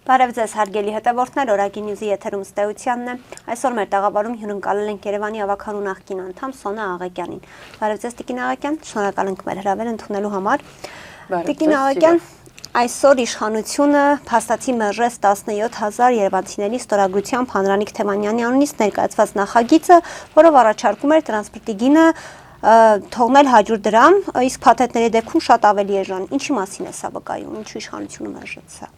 Բարև ձեզ հարգելի հետևորդներ, Օրագի նյուզի եթերում Ստեյությանն է։ Այսօր մեր տաղավարում հյուրընկալել ենք Երևանի ավականու նախկին անդամ Սոնա Աղակյանին։ Բարև ձեզ Տիկին Աղակյան, շնորհակալ ենք մեր հրավերը ընդունելու համար։ Տիկին Աղակյան, այսօր իշխանությունը փաստացի մերժեց 17000 երևանցիների ստորագրությամբ Անդրանիկ Թևանյանի անունից ներկայացված նախագիծը, որով առաջարկում էր տրանսպորտի գինը թողնել 100 դրամ, իսկ փաթեթների դեպքում շատ ավելի էժան։ Ինչի մասին է սա վկայում, ինչու իշխանությունը մերժեց սա։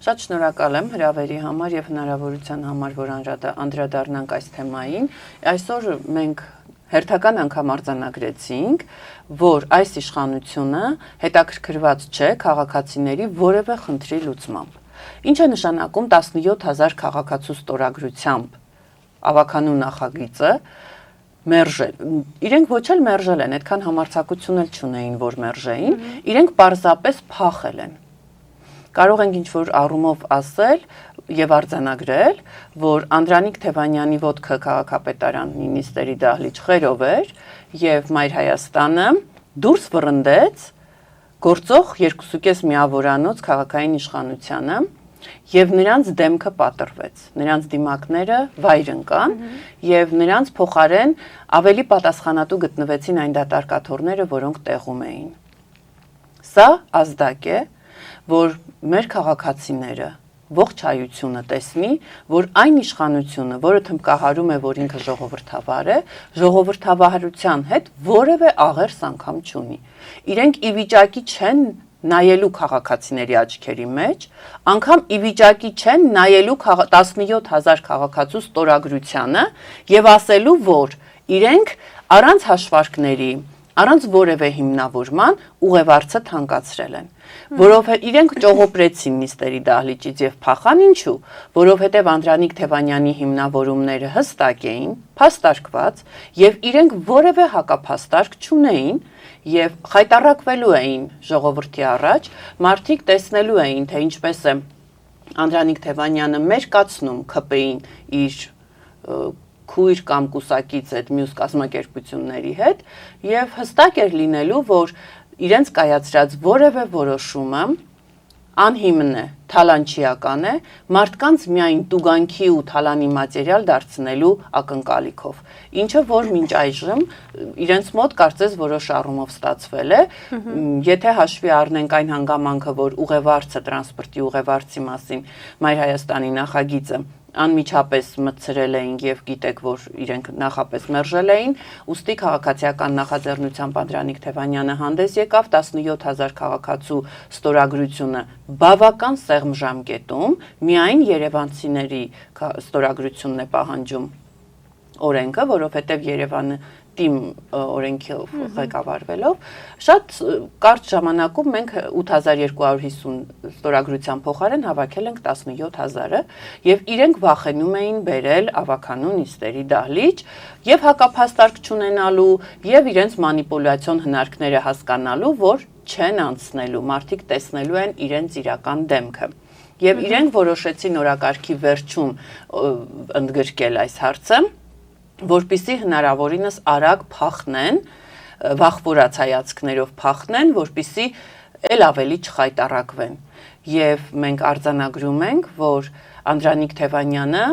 Շատ շնորհակալ եմ հրավերի համար եւ հնարավորության համար, որ անդրադառնանք այս թեմային։ Այսօր մենք հերթական անգամ արձանագրեցինք, որ այս իշխանությունը հետաքրքրված չէ քաղաքացիների որևէ խնդրի լուծմամբ։ Ինչ է նշանակում 17000 քաղաքացու ստորագրությամբ ավականու նախագիծը մերժել։ Իրենք ոչ էլ մերժել են, այդքան համարձակություն էլ չունեին, որ մերժեին, իրենք պարզապես փախել են։ Կարող ենք ինչ-որ առումով ասել եւ արձանագրել, որ Անդրանիկ Թևանյանի ոտքը քաղաքապետարանի նիստերի դահլիճ խերով էր եւ Մայր Հայաստանը դուրս վռնդեց գործող 2.5 միավորանոց քաղաքային իշխանությանը եւ նրանց դեմքը պատռվեց, նրանց դիմակները վայր ընկան եւ նրանց փոխարեն ավելի պատասխանատու գտնվեցին այն դատարկաթորները, որոնք տեղում էին։ Սա ազդակ է, որ մեր քաղաքացիները ողջ հայությունը տեսնի, որ այն իշխանությունը, որը թմբկահարում է, որ ինքը ժողովրդավար է, ժողովրդավարության հետ որևէ աղերս անգամ չունի։ Իրենք ի վիճակի չեն նայելու քաղաքացիների աչքերի մեջ, անգամ ի վիճակի չեն նայելու 17000 քաղաքացու ստորագրությանը եւ ասելու, որ իրենք առանց հաշվարկների, առանց որևէ հիմնավորման ուղևարցը թանկացրել են, որովհետև իրենք ճողոպրեցին նիստերի դահլիճից եւ փախան, ինչու, որովհետև Անդրանիկ Թևանյանի հիմնավորումները հստակ էին, փաստարկված եւ իրենք որևէ հակափաստարկ չունեին եւ խայտարակվելու էին ժողովրդի առաջ, մարդիկ տեսնելու էին, թե ինչպես է Անդրանիկ Թևանյանը մերկացնում ԿՊ-ին իր քույր կամ կուսակից այդ մյուս կազմակերպությունների հետ եւ հստակ էր լինելու, որ իրենց կայացրած որևէ որոշումը անհիմն է, թալանչիական է, մարդկանց միայն տուգանքի ու թալանի մատերիալ դարձնելու ակնկալիքով, ինչը որ մինչ այժմ իրենց մոտ կարծես որոշ առումով ստացվել է, եթե հաշվի առնենք այն հանգամանքը, որ ուղևարցը, տրանսպորտի ուղևարցի մասին Մայր Հայաստանի նախագիծը անմիջապես մտցրել էին եւ գիտեք, որ իրենք նախապես մերժել էին, ուստի քաղաքացիական նախաձեռնությամբ Անդրանիկ Թևանյանը հանդես եկավ 17000 քաղաքացու ստորագրությունը բավական սեղմ ժամկետում, միայն երևանցիների ստորագրությունն է պահանջում օրենքը, որովհետեւ Երևանը թիմ օրենքով ղեկավարվելով շատ կարճ ժամանակում մենք 8250 ստորագրության փոխարեն հավաքել ենք 17000-ը եւ իրենք վախենում էին բերել ավականու նիստերի դահլիճ եւ հակափաստարկ չունենալու եւ իրենց մանիպուլյացիոն հնարքները հասկանալու, որ չեն անցնելու, մարդիկ տեսնելու են իրենց իրական դեմքը։ Եվ իրենք որոշեցին օրակարգի վերջում ընդգրկել այս հարցը, որպեսզի հնարավորինս արագ փախնեն, վախվորած հայացքներով փախնեն, որպեսզի ել ավելի չխայտարակվեն։ Եվ մենք արձանագրում ենք, որ Անդրանիկ Թևանյանը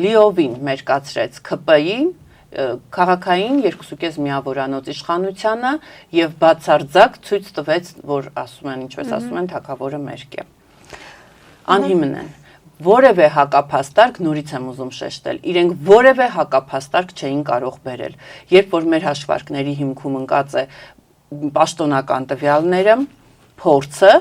լիովին մերկացրեց ԿՊ-ին, քաղաքային 2.5 միավորանոց իշխանությանը եւ բացարձակ ցույց տվեց, որ ասում են, ինչպես ասում են, թագավորը մերկ է։ Անհիմն են։ Որևէ հակափաստարկ, նորից եմ ուզում շեշտել, իրենք որևէ հակափաստարկ չէին կարող բերել, երբ որ մեր հաշվարկների հիմքում ընկած է պաշտոնական տվյալները, փորձը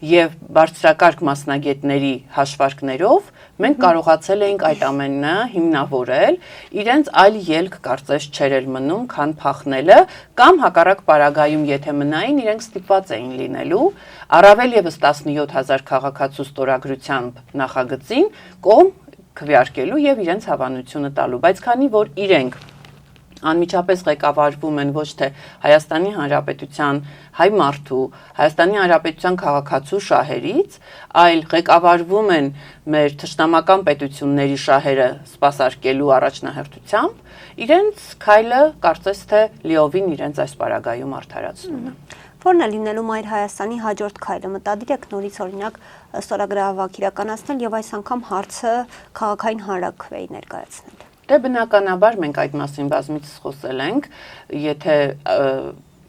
եւ բարձրակարգ մասնագետների հաշվարկներով մենք կարողացել էինք այդ ամենը հիմնավորել, իրենց այլ ելք կարծես չէր էլ մնում, քան փախնելը կամ հակառակ պարագայում եթե մնային, իրենք ստիպված էին լինելու առավել եւս 17000 քաղաքացու ստորագրությամբ նախագծին կողմ քվեարկելու եւ իրենց հավանությունը տալու, բայց քանի որ իրենք անմիջապես ղեկավարվում են ոչ թե Հայաստանի Հանրապետության հայ մարդու, Հայաստանի Հանրապետության քաղաքացու շահերից, այլ ղեկավարվում են մեր թշնամական պետությունների շահերը սպասարկելու առաջնահերթությամբ, իրենց քայլը կարծես թե լիովին իրենց այս պարագայում արդարացնում է։ Որն է լինելու Մայր Հայաստանի հաջորդ քայլը, մտադիր եք նորից օրինակ ստորագրահավաք իրականացնել եւ այս անգամ հարցը քաղաքային հանրաքվեի ներկայացնել։ Դե բնականաբար մենք այդ մասին բազմիցս խոսել ենք, եթե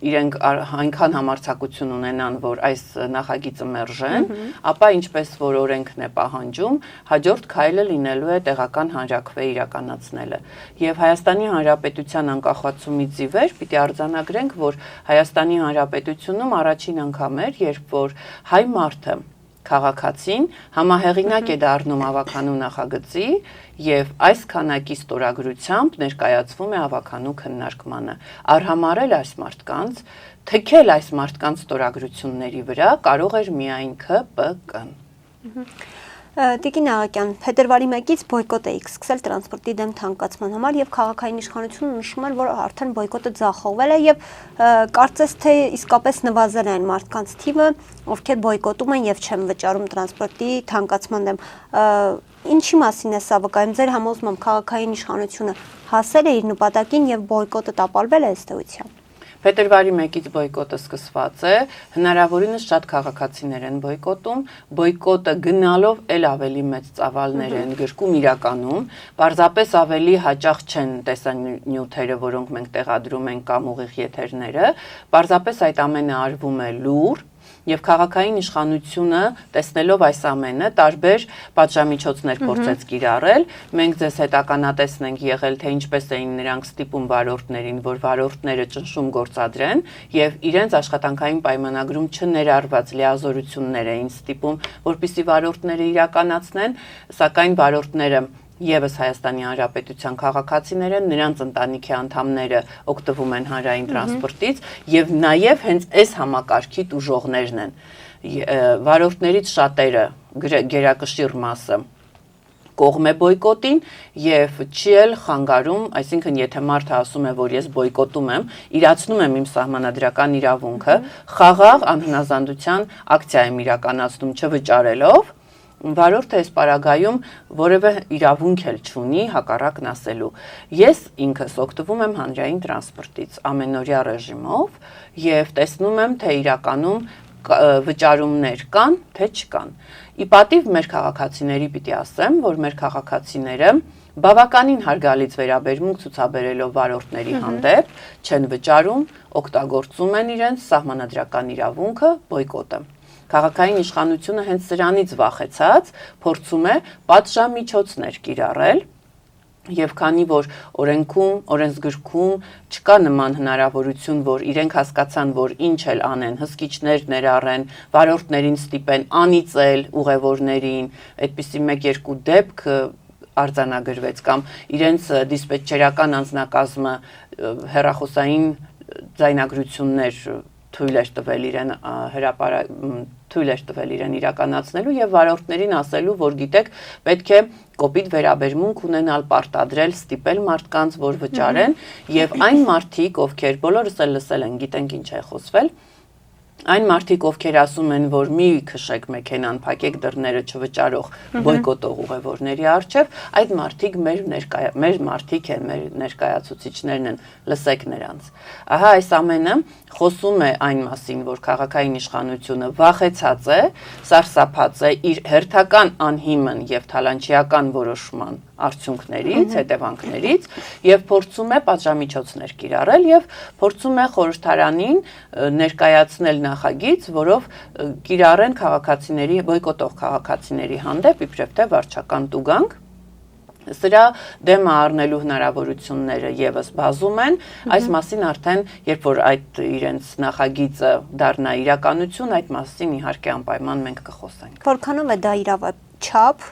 իրենք այնքան համարձակություն ունենան, որ այս նախագիծը մերժեն, ապա ինչպես որ օրենքն է պահանջում, հաջորդ քայլը լինելու է տեղական հանրաքվե իրականացնելը։ Եվ Հայաստանի Հանրապետության անկախացումից ի վեր պիտի արձանագրենք, որ Հայաստանի Հանրապետությունում առաջին անգամ էր, երբ որ հայ մարդը քաղաքացին համահեղինակ է դառնում ավականու նախագծի եւ այս քանակի ստորագրությամբ ներկայացվում է ավականու քննարկմանը։ Արհամարել այս մարդկանց, թքել այս մարդկանց ստորագրությունների վրա կարող էր միայն ԿՊԿ-ն։ Տիկին Աղակյան, փետրվարի 1-ից բոյկոտ էիք սկսել տրանսպորտի դեմ թանկացման համար եւ քաղաքային իշխանությունը նշում էր, որ արդեն բոյկոտը ձախողվել է եւ կարծես թե իսկապես նվազել է այն մարդկանց թիվը, ովքեր բոյկոտում են եւ չեն վճարում տրանսպորտի թանկացման դեմ։ Ինչի մասին է սա վկայում, ձեր համոզմամբ քաղաքային իշխանությունը հասել է իր նպատակին եւ բոյկոտը տապալվել է ըստ էության։ Փետրվարի 1-ից բոյկոտը սկսված է, հնարավորինս շատ քաղաքացիներ են բոյկոտում, բոյկոտը գնալով էլ ավելի մեծ ծավալներ են գրկում իրականում, պարզապես ավելի հաճախ չեն տեսանյութերը, որոնք մենք տեղադրում ենք կամ ուղիղ եթերները, պարզապես այդ ամենը արվում է լուր, եւ քաղաքային իշխանությունը տեսնելով այս ամենը տարբեր պատժամիջոցներ փորձեց կիրառել։ Մենք ձեզ հետականատեսն ենք եղել, թե ինչպես էին նրանք ստիպում վարորդներին, որ վարորդները ճնշում գործադրեն եւ իրենց աշխատանքային պայմանագրում չներառված լիազորություններ էին ստիպում, որպեսզի վարորդները իրականացնեն, սակայն վարորդները Եվս Հայաստանի Հանրապետության քաղաքացիներ են, նրանց ընտանիքի անդամները օգտվում են հանրային տրանսպորտից եւ նաեւ հենց այս համակարգի տուժողներն են։ Վարորդներից շատերը գերակշիռ մասը կողմ է բոյկոտին եւ չի էլ խանգարում, այսինքն եթե մարդը ասում է, որ ես բոյկոտում եմ, իրացնում եմ իմ սահմանադրական իրավունքը, խաղաղ անհնազանդության ակցիա եմ իրականացնում չվճարելով, վարորդը այս պարագայում որևէ իրավունք էլ չունի հակառակն ասելու։ Ես ինքս օգտվում եմ հանրային տրանսպորտից ամենօրյա ռեժիմով եւ տեսնում եմ, թե իրականում վճարումներ կան, թե չկան։ Ի պատիվ մեր քաղաքացիների պիտի ասեմ, որ մեր քաղաքացիները բավականին հարգալից վերաբերմունք ցուցաբերելով վարորդների հանդեպ չեն վճարում, օգտագործում են իրենց սահմանադրական իրավունքը բոյկոտը։ Քաղաքային իշխանությունը հենց սրանից վախեցած փորձում է պատժամիջոցներ կիրառել եւ քանի որ օրենքում, օրենսգրքում չկա նման հնարավորություն, որ իրենք հասկացան, որ ինչ էլ անեն, հսկիչներ ներառեն, վարորդներին ստիպեն անիծել ուղևորներին, այդպիսի 1-2 դեպք արձանագրվեց կամ իրենց դիսպետչերական անձնակազմը հեռախոսային ձայնագրություններ թույլ էր տվել իրեն թույլ էր տվել իրեն իրականացնելու եւ վարորդներին ասելու, որ գիտեք, պետք է կոպիտ վերաբերմունք ունենալ, պարտադրել, ստիպել մարդկանց, որ վճարեն եւ այն մարդիկ, ովքեր բոլորս էլ լսել են, գիտենք ինչ է խոսվել, այն մարդիկ, ովքեր ասում են, որ մի քշեք մեքենան, փակեք դռները չվճարող բոյկոտող ուղևորների առջև, այդ մարդիկ մեր մարդիկ են, մեր ներկայացուցիչներն են, լսեք նրանց։ Ահա այս ամենը խոսում է այն մասին, որ քաղաքային իշխանությունը վախեցած է, սարսափած է իր հերթական անհիմն եւ թալանչիական որոշման արդյունքներից, հետևանքներից եւ փորձում է պատժամիջոցներ կիրառել եւ փորձում է խորհրդարանին ներկայացնել նախագիծ, որով կիրառեն քաղաքացիների, բոյկոտող քաղաքացիների հանդեպ իբրև թե վարչական տուգանք։ Սրա դեմը առնելու հնարավորությունները եւս բազում են, այս մասին արդեն երբ որ այդ իրենց նախագիծը դառնա իրականություն, այդ մասին իհարկե անպայման մենք կխոսենք։ Որքանով է դա իրավաչափ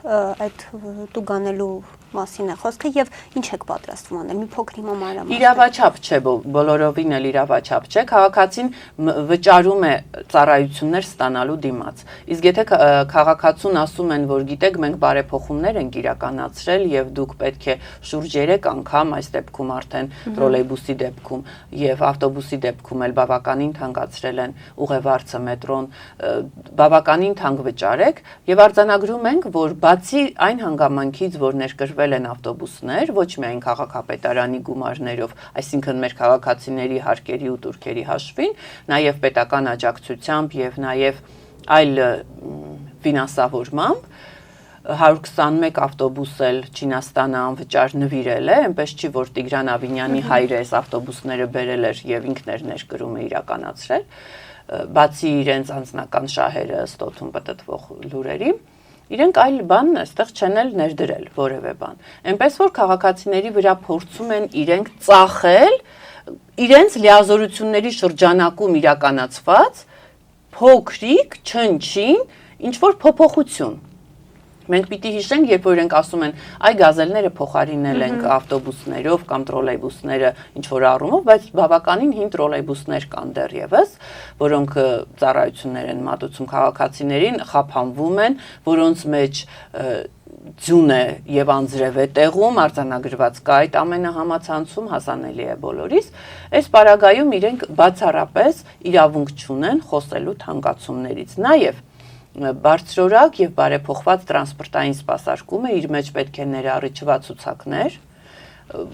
այդ տուգանելու մասին է խոսքը եւ ինչ եք պատրաստվում անել, մի փոքր հիմա մանրամասն։ Իրավաչափ չէ, բոլորովին էլ իրավաչափ չէ, քաղաքացին վճարում է ծառայություններ ստանալու դիմաց։ Իսկ եթե քաղաքացուն ասում են, որ գիտեք, մենք բարեփոխումներ ենք իրականացրել եւ դուք պետք է շուրջ 3 անգամ, այս դեպքում արդեն տրոլեյբուսի դեպքում եւ ավտոբուսի դեպքում էլ բավականին թանկացրել են ուղևորցը մետրոն, բավականին թանկ վճարեք եւ արձանագրում ենք, որ բացի այն հանգամանքից, որ ներկրվել տրվել են ավտոբուսներ, ոչ միայն քաղաքապետարանի գումարներով, այսինքն մեր քաղաքացիների հարկերի ու տուրքերի հաշվին, նաև պետական աջակցությամբ եւ նաև այլ ֆինանսավորմամբ 121 ավտոբուս էլ Չինաստանը անվճար նվիրել է, այնպես չի, որ Տիգրան Ավինյանի հայրը այս ավտոբուսները բերել էր եւ ինքն էր ներկրումը իրականացրել, բացի իրենց անձնական շահերը ստոթում պատտվող լուրերի, իրենք այլ բան այստեղ չեն էլ ներդրել որևէ բան։ Այնպես որ քաղաքացիների վրա փորձում են իրենք ծախել իրենց լիազորությունների շրջանակում իրականացված փոքրիկ, չնչին, ինչ որ փոփոխություն։ Մենք պիտի հիշենք, երբ որ իրենք ասում են, այ գազելները փոխարինել ենք ավտոբուսներով կամ տրոլեյբուսները ինչ որ առումով, բայց բավականին հին տրոլեյբուսներ կան դեռևս, որոնք ծառայություններ են մատուցում քաղաքացիներին, խափանվում են, որոնց մեջ ձյուն է եւ անձրև է տեղում, արձանագրված կա այդ ամենը համացանցում, հասանելի է բոլորիս, այս պարագայում իրենք բացառապես իրավունք չունեն խոսելու թանկացումներից, նաեւ բարձրորակ եւ բարեփոխված տրանսպորտային սպասարկումը իր մեջ պետք է ներառի չվացուցակներ,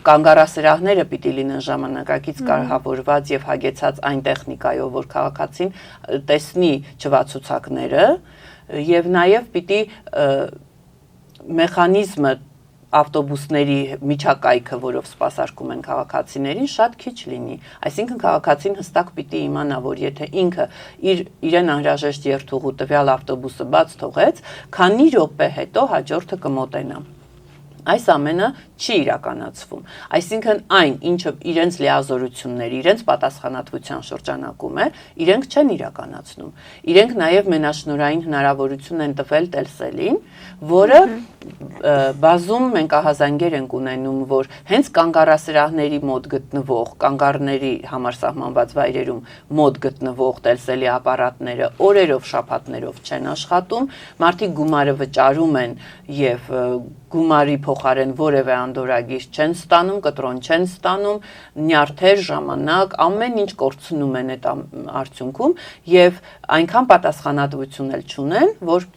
կանգառասրահները պիտի լինեն ժամանակակից կարգավորված եւ հագեցած այն տեխնիկայով, որ քաղաքացին տեսնի չվացուցակները եւ նաեւ պիտի մեխանիզմը ավտոբուսների միջակայքը, որով սպասարկում են քաղաքացիներին, շատ քիչ լինի։ Այսինքն քաղաքացին հստակ պիտի իմանա, որ եթե ինքը իրեն անհրաժեշտ երթուղու տվյալ ավտոբուսը բաց թողեց, քանի րոպե հետո հաջորդը կմոտենա։ Այս ամենը չի իրականացվում։ Այսինքն այն, ինչը իրենց լիազորությունների, իրենց պատասխանատվության շրջանակում է, իրենք չեն իրականացնում։ Իրենք նաև մենաշնորհային հնարավորություն են տվել Տելսելին, որը բազում մենք ահազանգեր ենք ունենում, որ հենց կանգառասրահների մոտ գտնվող, կանգառների համար սահմանված վայրերում մոտ գտնվող Տելսելի ապարատները օրերով, շաբաթներով չեն աշխատում, մարդիկ գումարը վճարում են եւ գումարի փոխարեն որևէ անդորագիր չեն ստանում, կտրոն չեն ստանում, նյարդեր, ժամանակ, ամեն ինչ կորցնում են այդ արդյունքում եւ այնքան պատասխանատվություն էլ չունեն, որ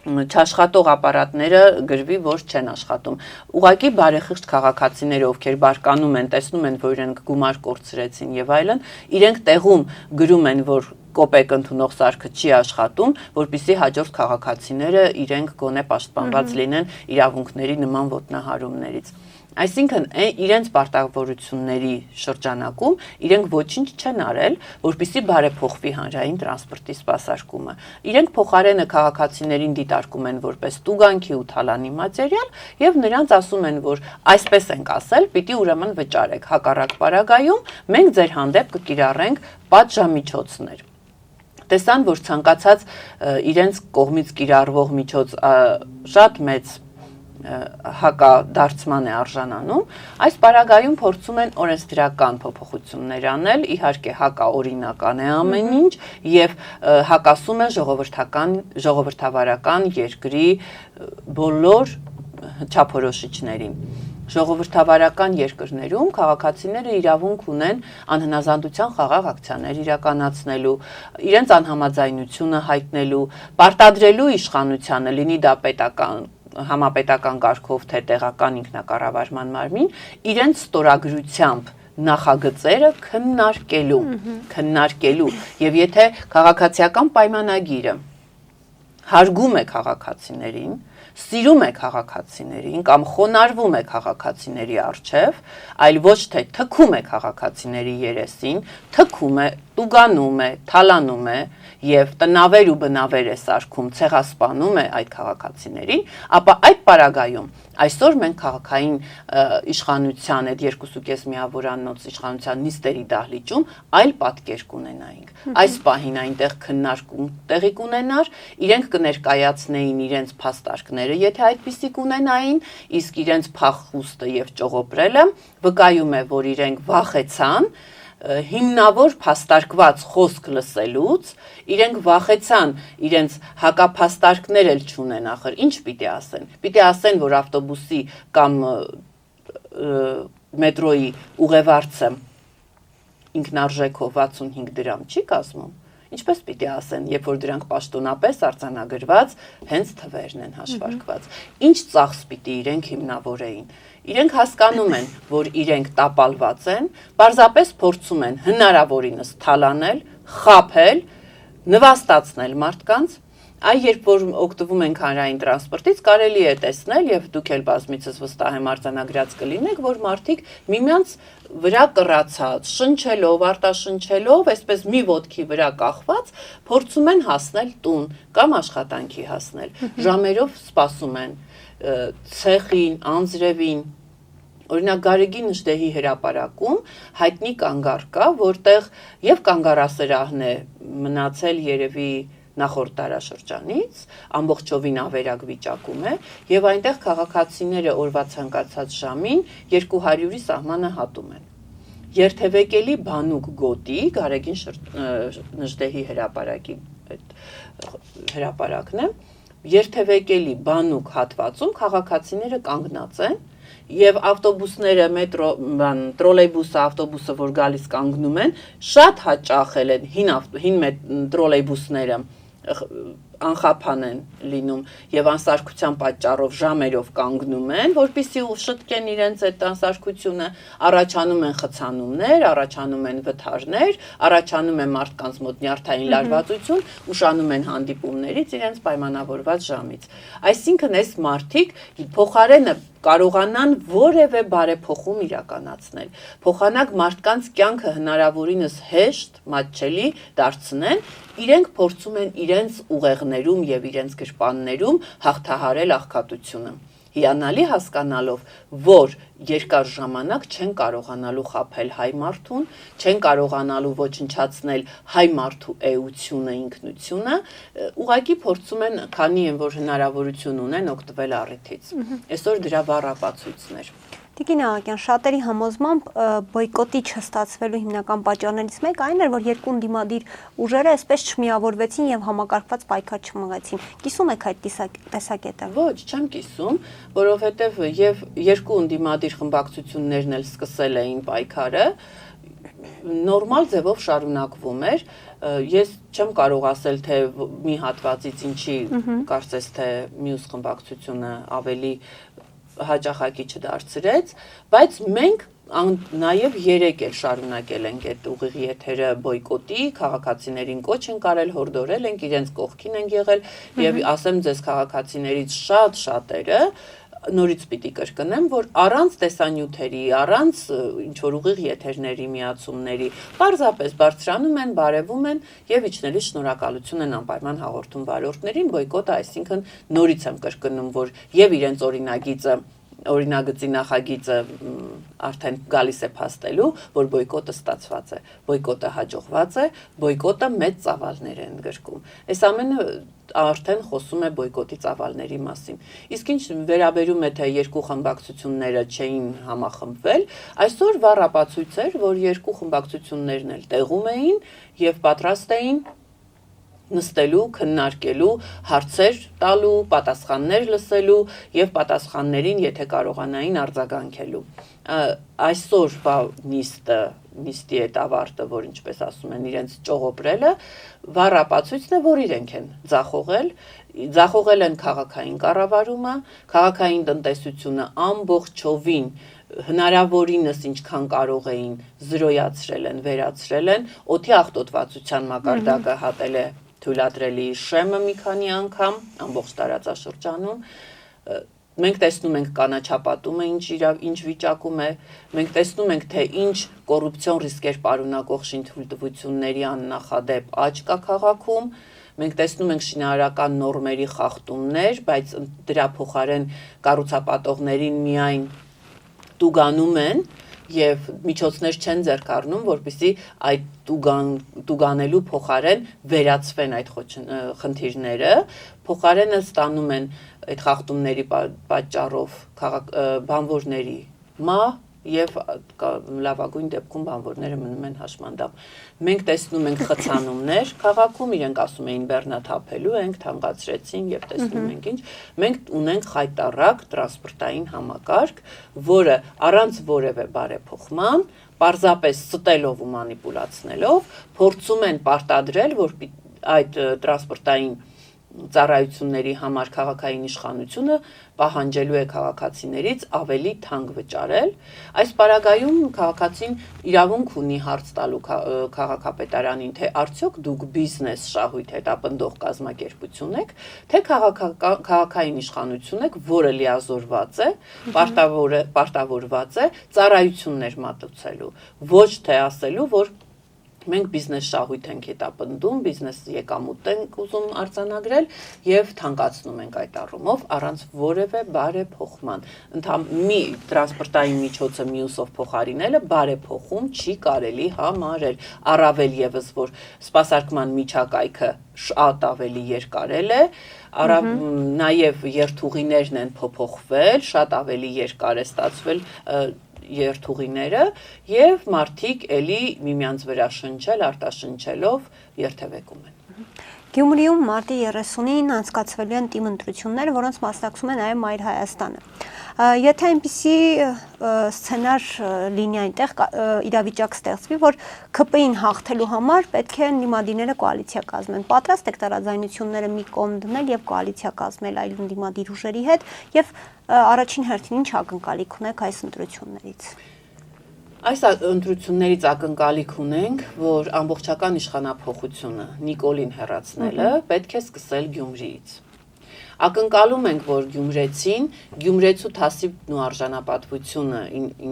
չաշխատող ապարատները գրվի, որ չեն աշխատում։ Ուղղակի բարեխիղճ քաղաքացիները, ովքեր բարկանում են, տեսնում են, որ իրենք գումար կորցրեցին եւ այլն, իրենք տեղում գրում են, որ կոպեկ ընդունող սարքը չի աշխատում, որպեսզի հաջորդ քաղաքացիները իրենք գոնե պաշտպանված լինեն իրավունքների նման ոտնահարումներից։ Այսինքն իրենց պարտավորությունների շրջանակում իրենք ոչինչ չեն արել, որպեսզի բարեփոխվի հանրային տրանսպորտի սպասարկումը։ Իրենք փոխարենը քաղաքացիներին դիտարկում են որպես տուգանքի ու թալանի մատերիալ եւ նրանց ասում են, որ այսպես ենք ասել, պիտի ուրեմն վճարեք, հակառակ պարագայում մենք ձեր հանդեպ կկիրառենք պատժամիջոցներ։ Տեսան, որ ցանկացած իրենց կողմից կիրառվող միջոց շատ մեծ հակադարձման է արժանանում, այս պարագայում փորձում են օրենսդրական փոփոխություններ անել, իհարկե հակաօրինական է ամեն ինչ եւ հակասում է ժողովրդավարական երկրի բոլոր չափորոշիչներին։ Ժողովրդավարական երկրներում քաղաքացիները իրավունք ունեն անհնազանդության խաղաղ ակցիաներ իրականացնելու, իրենց անհամաձայնությունը հայտնելու, պարտադրելու իշխանությանը, լինի դա համապետական կարգով թե տեղական ինքնակառավարման մարմին, իրենց ստորագրությամբ նախագծերը քննարկելու եւ եթե քաղաքացիական պայմանագիրը հարգում է քաղաքացիներին, սիրում է քաղաքացիներին կամ խոնարհվում է քաղաքացիների առջև, այլ ոչ թե թքում է քաղաքացիների երեսին, թքում է, տուգանում է, թալանում է եւ տնավեր ու բնավեր է սարքում, ցեղասպանում է այդ քաղաքացիներին, ապա այդ պարագայում այսօր մենք քաղաքային իշխանության այդ 2.5 միավորանոց իշխանության նիստերի դահլիճում այլ պատկեր կունենայինք։ Այս պահին այնտեղ քննարկում տեղի կունենար, իրենք կներկայացնեին իրենց փաստարկները, եթե այդպիսի կունենային, իսկ իրենց փախուստը եւ ճողոպրելը վկայում է, որ իրենք վախեցան հիմնավոր փաստարկված խոսք լսելուց, իրենք վախեցան, իրենց հակափաստարկներ էլ չունեն, ախր ինչ պիտի ասեն։ Պիտի ասեն, որ ավտոբուսի կամ մետրոյի ուղևորցը ինքնարժեքով 65 դրամ չի կազմում։ ինչպես պիտի ասեն, երբ որ դրանք պաշտոնապես արձանագրված հենց թվերն են հաշվարկված։ Ինչ ծախս պիտի իրենք հիմնավորեին։ Իրենք հասկանում են, որ իրենք տապալված են, պարզապես փորձում են հնարավորինս թալանել, խաբել, նվաստացնել մարդկանց։ Այ երբ որ օգտվում ենք հանրային տրանսպորտից, կարելի է տեսնել եւ դուք էլ բազմիցս վստահ եմ արձանագրած կլինեք, որ մարդիկ միմյանց վրա կռացած, շնչելով, արտաշնչելով, այսպես մի ոտքի վրա կախված, փորձում են հասնել տուն կամ աշխատանքի հասնել։ Ժամերով սպասում են ցեխին, անձրևին։ Օրինակ Գարեգի Նժդեհի հրապարակում հայտնի կանգառ կա, որտեղ եւ կանգառասրահն է մնացել երևի նախորդ դարաշրջանից, ամբողջովին ավերակ վիճակում է, եւ այնտեղ քաղաքացիները օրվա ցանկացած ժամին 200-ի սահմանը հատում են։ Երթևեկելի բանուկ գոտի, Գարեգին Նժդեհի հրապարակի հրապարակն է, երթևեկելի բանուկ հատվածում քաղաքացիները կանգնած են, եւ ավտոբուսները, մետրո, տրոլեյբուսը, ավտոբուսը, որ գալիս կանգնում են, շատ հաճախել են հին տրոլեյբուսները անխափան են լինում եւ անսարքության պատճառով ժամերով կանգնում են, որպեսզի շտկեն իրենց այդ անսարքությունը, առաջանում են խցանումներ, առաջանում են վթարներ, առաջանում է մարդկանց մոտ նյարդային լարվածություն, ուշանում են հանդիպումներից իրենց պայմանավորված ժամից։ Այսինքն այս մարդիկ փոխարենը կարողանան որևէ բարեփոխում իրականացնել, փոխանակ մարդկանց կյանքը հնարավորինս հեշտ, մատչելի դարձնեն, իրենք փորձում են իրենց ուղեղներում եւ իրենց գրպաններում հաղթահարել աղքատությունը։ Հիանալի հասկանալով, որ երկար ժամանակ չեն կարողանալու խաբել հայ մարդուն, չեն կարողանալու ոչնչացնել հայ մարդու էությունը, ինքնությունը, ուղղակի փորձում են, քանի են որ հնարավորություն ունեն օգտվել առիթից։ Այսօր դրա բառապացույցներ։ Տիկին Աղակյան, շատերի համոզմամբ բոյկոտի չստացվելու հիմնական պատճառներից մեկը այն էր, որ երկու ընդդիմադիր ուժերը այսպես չմիավորվեցին եւ համակարգված պայքար չմղեցին։ Կիսում եք այդ տեսակետը։ Ոչ, չեմ կիսում, որովհետեւ եւ երկու ընդդիմադիր խմբակցություններն էլ սկսել էին պայքարը, նորմալ ձևով շարունակվում էր։ Ես չեմ կարող ասել, թե մի հատվածից ինչի կարծես թե մյուս խմբակցությունը ավելի հաճախակի չդարձրեց, բայց մենք նաև 3 էլ շարունակել ենք այդ ուղիղ եթերը բոյկոտի, քաղաքացիներին կոչ ենք արել, հորդորել ենք, իրենց կողքին ենք եղել եւ ասեմ ձեզ քաղաքացիներից շատերը նորից պիտի կրկնեմ, որ առանց տեսանյութերի, առանց ինչ-որ ուղիղ եթերների միացումների, պարզապես բարձրանում են, բարևում են եւ իջնելի շնորհակալություն են անպայման հաղորդում վարորդներին, բոյկոտը, այսինքն նորից եմ կրկնում, որ եւ իրենց օրինագծի նախագիծը արդեն գալիս է փաստելու, որ բոյկոտը ստացված է, բոյկոտը հաջողված է, բոյկոտը մեծ ծավալներ են գրկում։ Այս ամենը արդեն խոսում է բոյկոտի ծավալների մասին։ Իսկ ինչ վերաբերում է, թե երկու խմբակցությունները չէին համախմբվել, այսօր վառ ապացույց էր, որ երկու խմբակցություններն էլ տեղում էին եւ պատրաստ էին նստելու, քննարկելու, հարցեր տալու, պատասխաններ լսելու եւ պատասխաններին, եթե կարողանային, արձագանքելու։ Այսօրվա նիստի այդ ավարտը, որ ինչպես ասում են, իրենց ճողոպրելը, վառ ապացույցն է, որ իրենք են ձախողել են քաղաքային կառավարումը, քաղաքային տնտեսությունը ամբողջովին հնարավորինս ինչքան կարող էին զրոյացրել են, վերացրել են, օդի աղտոտվածության մակարդակը հատել է թույլատրելի շեմը մի քանի անգամ ամբողջ տարածաշրջանում։ Մենք տեսնում ենք կանաչապատումը ինչ վիճակում է, մենք տեսնում ենք, թե ինչ կոռուպցիոն ռիսկեր պարունակող շինթույլտվությունների աննախադեպ աճ կա քաղաքում, մենք տեսնում ենք շինարարական նորմերի խախտումներ, բայց դրա փոխարեն կառուցապատողներին միայն տուգանում են եւ միջոցներ չեն ձեռք առնում, որպեսզի այդ տուգանելու փոխարեն վերացվեն այդ խնդիրները, փոխարենը ստանում են այդ խախտումների պատճառով բանվորների մահ, եւ լավագույն դեպքում բանվորները մնում են հաշմանդամ։ Մենք տեսնում ենք խցանումներ քաղաքում, իրենք ասում էին բեռնաթափելու ենք, թանկացրեցին եւ տեսնում ենք ինչ։ Մենք ունենք խայտառակ տրանսպորտային համակարգ, որը առանց որևէ բարեփոխման, պարզապես ստելով ու մանիպուլացնելով փորձում են պարտադրել, որ այդ տրանսպորտային ծառայությունների համար քաղաքային իշխանությունը պահանջելու է քաղաքացիներից ավելի թանկ վճարել։ Այս պարագայում քաղաքացին իրավունք ունի հարց տալու քաղաքապետարանին, թե արդյոք դուք բիզնես շահույթ հետապնդող կազմակերպություն եք, թե քաղաքային իշխանություն եք, որը լիազորված է, պարտավորված է ծառայություններ մատուցելու, ոչ թե ասելու, որ մենք բիզնես շահույթ ենք հետապնդում, բիզնես եկամուտ ենք ուզում արձանագրել եւ թանկացնում ենք այդ առումով առանց որևէ բարեփոխման։ Մի տրանսպորտային միջոցը մյուսով փոխարինելը բարեփոխում չի կարելի համարել, առավել եւս որ սպասարկման միջակայքը շատ ավելի երկարել է, նաեւ երթուղիներն են փոփոխվել, շատ ավելի երկար է ստացվել երթուղիները եւ մարդիկ էլի միմյանց վրա շնչել, արտաշնչելով երթևեկում են։ Գյումրիում մարտի 30-ին անցկացվելու են թիմ ընտրություններ, որոնց մասնակցում է նաև Մայր Հայաստանը։ Եթե այնպիսի սցենար լինի այնտեղ իրավիճակ ստեղծվի, որ ՔՊ-ին հաղթելու համար պետք է ընդդիմադիրները կոալիցիա կազմեն, պատրաստ եք տարաձայնությունները մի կողմ դնել եւ կոալիցիա կազմել այլ ընդդիմադիր ուժերի հետ եւ առաջին հերթին ինչ ակնկալիք ունեք այս ընտրություններից։ Այս ընտրություններից ակնկալիք ունենք, որ ամբողջական իշխանափոխությունը Նիկոլին հեռացնելը պետք է սկսել Գյումրիից։ Ակնկալում ենք, որ գյումրեցին, գյումրեցու թասիբն ու արժանապատվությունը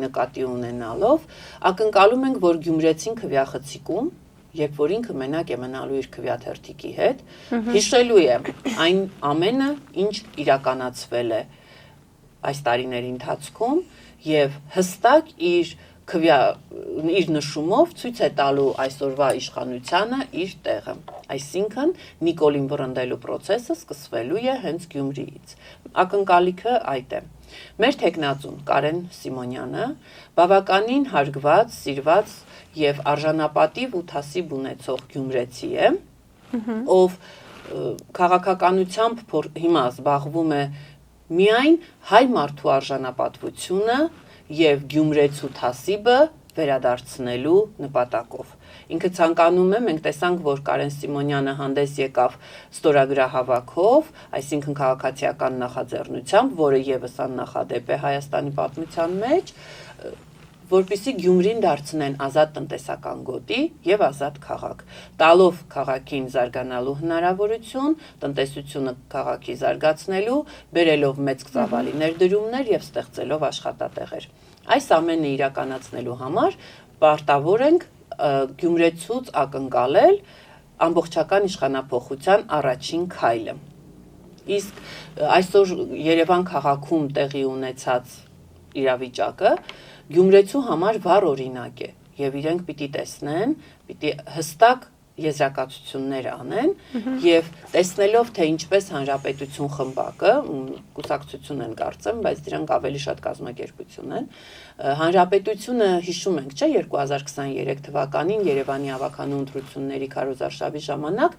նկատի ունենալով, ակնկալում ենք, որ գյումրեցին քվյախցիկում, երբ որ ինքը մենակ է մնալու իր քվյաթերթիկի հետ, հիշելու է այն ամենը, ինչ իրականացվել է այս տարիների ընթացքում եւ հստակ իր նշումով ցույց է տալու այսօրվա իշխանությանը իր տեղը։ Այսինքն Նիկոլին վռնդելու process-ը սկսվելու է հենց Գյումրիից։ Ակնկալիքը այդ է։ Մեր տեխնացուն Կարեն Սիմոնյանը բավականին հարգված, սիրված եւ արժանապատիվ ու թասիբ ունեցող գյումրեցի է, ով քաղաքականությամբ հիմա զբաղվում է միայն հայ մարդու արժանապատվությունը եւ գյումրեցու թասիբը վերադարձնելու նպատակով։ Ինքը ցանկանում է, մենք տեսանք, որ Կարեն Սիմոնյանը հանդես եկավ ստորագրահավաքով, այսինքն քաղաքացիական նախաձեռնությամբ, որը եւս աննախադեպ է Հայաստանի պատմության մեջ, որպեսզի Գյումրին դարձնեն ազատ տնտեսական գոտի եւ ազատ քաղաք, տալով քաղաքին զարգանալու հնարավորություն, տնտեսությունը քաղաքի զարգացնելու, բերելով մեծ ծավալի ներդրումներ եւ ստեղծելով աշխատատեղեր։ Այս ամենը իրականացնելու համար պարտավոր ենք Գյումրեցուց ակնկալել ամբողջական իշխանափոխության առաջին քայլը։ Իսկ այսօր Երևան քաղաքում տեղի ունեցած իրավիճակը Գյումրեցու համար վառ օրինակ է եւ իրենք պիտի տեսնեն, պիտի հստակ եզրակացություններ անեն եւ տեսնելով թե ինչպես հանրապետություն խմբակը կուսակցություն են կարծեմ, բայց դրանք ավելի շատ կազմակերպություն են, հանրապետությունը հիշում ենք, չէ, 2023 թվականին Երևանի ավականու ընտրությունների քարոզարշավի ժամանակ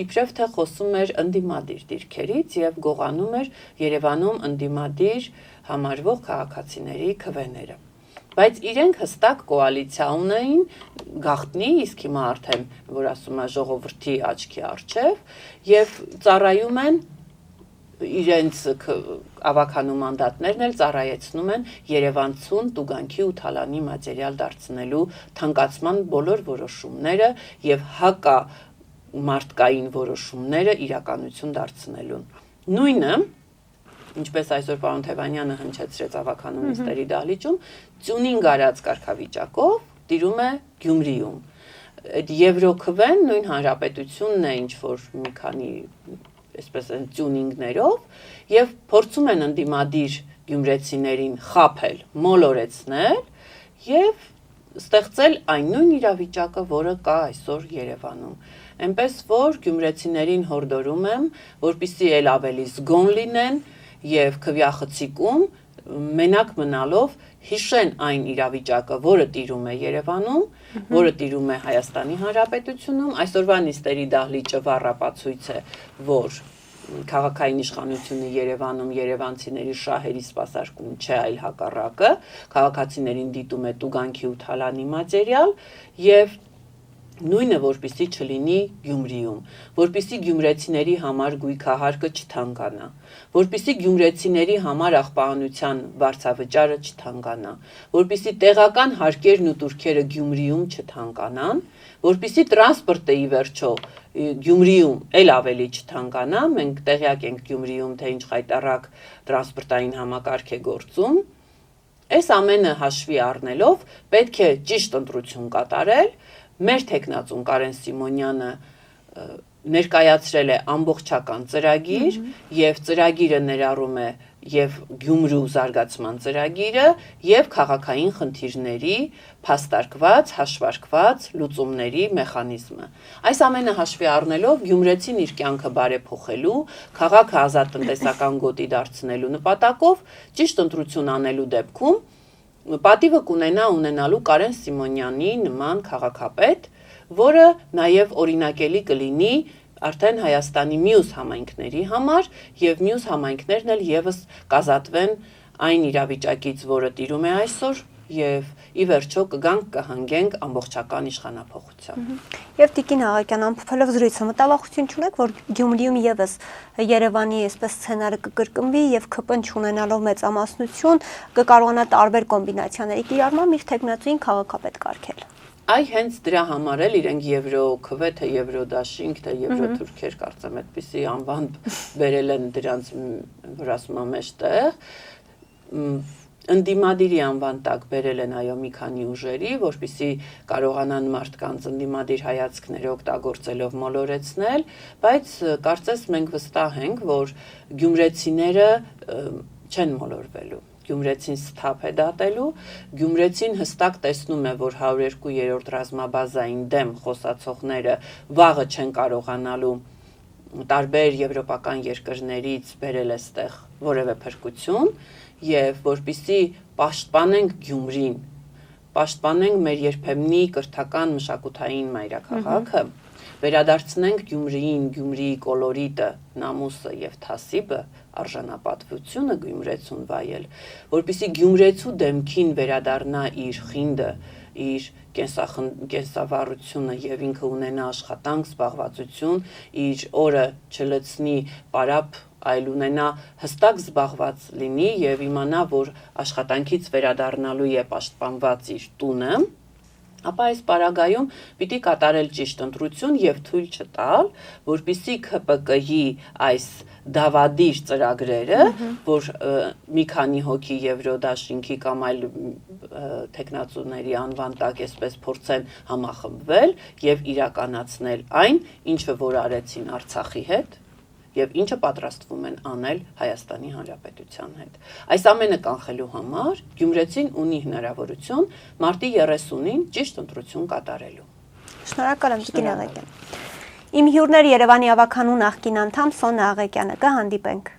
իբրև թե խոսում էր ընդդիմադիր դիրքերից եւ գողանում էր Երևանում ընդդիմադիր համարվող քաղաքացիների քվեները։ Բայց իրենք հստակ կոալիցիա ունեին գաղտնի, իսկ հիմա արդեն, որ ասում է ժողովրդի աչքի առջև, եւ ծառայում են իրենց ավականու մանդատներն էլ ծառայեցնում են Երևանցուն տուգանքի ու թալանի մատերիալ դարձնելու թանկացման բոլոր որոշումները եւ հակա մարդկային որոշումները իրականություն դարձնելուն։ Նույնը ինչպես այսօր պարոն Թևանյանը հնչեցրեց ավականու նիստերի դահլիճում, ծյունին գարած կարգավիճակով տիրում է Գյումրիում։ Այդ Եվրոքվեն նույն հանրապետությունն է ինչ որ մի քանի այսպես են ծյունինգներով եւ փորձում են ընդդիմադիր գյումրեցիներին խաբել, մոլորեցնել եւ ստեղծել այն նույն իրավիճակը, որը կա այսօր Երևանում։ Այնպես որ գյումրեցիներին հորդորում եմ, որպեսզի ել ավելի զգոն լինեն եւ քվյախցիկում մենակ մնալով հիշեն այն իրավիճակը, որը տիրում է Երևանում, որը տիրում է Հայաստանի Հանրապետությունում, այսօրվա նիստերի դահլիճը վառապացույց է, որ քաղաքային իշխանությունը Երևանում երևանցիների շահերի սպասարկում չէ, այլ հակառակը, քաղաքացիներին դիտում է տուգանքի ու թալանի մատերիալ եւ նույնը որպեսզի չլինի Գյումրիում, որպեսզի գյումրեցիների համար գույքահարկը չթանկանա, որպեսզի գյումրեցիների համար աղբահանության վարձավճարը չթանկանա, որպեսզի տեղական հարկերն ու տուրքերը Գյումրիում չթանկանան, որպեսզի տրանսպորտը ի վերջո Գյումրիում էլ ավելի չթանկանա, մենք տեղյակ ենք Գյումրիում, թե ինչ խայտառակ տրանսպորտային համակարգ է գործում, այս ամենը հաշվի առնելով պետք է ճիշտ ընտրություն կատարել. Մեր տեխնացուն Կարեն Սիմոնյանը ներկայացրել է ամբողջական ծրագիր եւ ծրագիրը ներառում է եւ Գյումրու զարգացման ծրագիրը եւ քաղաքային խնդիրների փաստարկված, հաշվարկված լուծումների մեխանիզմը։ Այս ամենը հաշվի առնելով Գյումրեցին իր կյանքը բարեփոխելու, քաղաքը ազատ տնտեսական գոտի դարձնելու նպատակով ճիշտ ընտրություն անելու դեպքում պատիվը կունենա ունենալու Կարեն Սիմոնյանի նման քաղաքապետ, որը նաև օրինակելի կլինի արդեն Հայաստանի մյուս համայնքների համար եւ մյուս համայնքներն էլ եւս կազատվեն այն իրավիճակից, որը տիրում է այսօր եւ ի վերջո կգանք կհանգենք ամբողջական իշխանափոխության։ Եվ Տիկին Աղակյան, ամփոփելով զրույցը, մտավախություն չունեք, որ Գյումրիում եւս Երևանի այսպես սցենարը կկրկնվի եւ ԿՊ-ն չունենալով մեծամասնություն կկարողանա տարբեր կոմբինացիաների կիրառմամբ իր տեխնացուին քաղաքապետ կարգել։ Այ հենց դրա համար էլ իրենք Եվրոքվե, թե Եվրոդաշինք, թե Եվրոթուրքեր կարծեմ այդպիսի անվան բերել են դրանց, որ ասում եմ մեջտեղ, ընդդիմադիրի անվան տակ բերել են այո մի քանի ուժերի, որպեսզի կարողանան մարդկանց ընդդիմադիր հայացքները օգտագործելով մոլորեցնել, բայց կարծես մենք վստահ ենք, որ գյումրեցիները չեն մոլորվելու։ Գյումրեցին սթափ է դատելու, Գյումրեցին հստակ տեսնում է, որ 102-րդ ռազմաբազային դեմ խոսացողները վաղը չեն կարողանալու տարբեր եվրոպական երկրներից բերել այստեղ որևէ փրկություն եւ որպեսզի պաշտպանենք Գյումրին, պաշտպանենք մեր երբեմնի կրթական մշակութային մայրաքաղաքը, վերադարձնենք Գյումրիին, Գյումրիի կոլորիտը, նամուսը եւ թասիբը, արժանապատվությունը Գյումրեցուն վայել, որպեսզի Գյումրեցու դեմքին վերադառնա իր խինդը, իր կենսավառությունը եւ ինքը ունենա աշխատանք, զբաղվածություն, իր օրը չլցնի պարապ, այլ ունենա հստակ զբաղված լինի եւ իմանա, որ աշխատանքից վերադառնալու է պաշտպանված իր տունը, ապա այս պարագայում պիտի կատարել ճիշտ ընտրություն եւ թույլ չտալ, որպեսզի ԿՊԿ-ի այս դավադիր ծրագրերը, որ մի քանի հոգի Եվրոդաշինքի կամ այլ տեխնացուների անվան տակ այսպես փորձեն համախմբվել եւ իրականացնել այն, ինչը որ արեցին Արցախի հետ եւ ինչը պատրաստվում են անել Հայաստանի Հանրապետության հետ։ Այս ամենը կանխելու համար Գյումրեցին ունի հնարավորություն մարտի 30-ին ճիշտ ընտրություն կատարելու։ Շնորհակալ եմ Տիկին Աղակյան։ Իմ հյուրներ Երևանի ավականու նախկին անդամ Սոնա Աղակյանը, կհանդիպենք։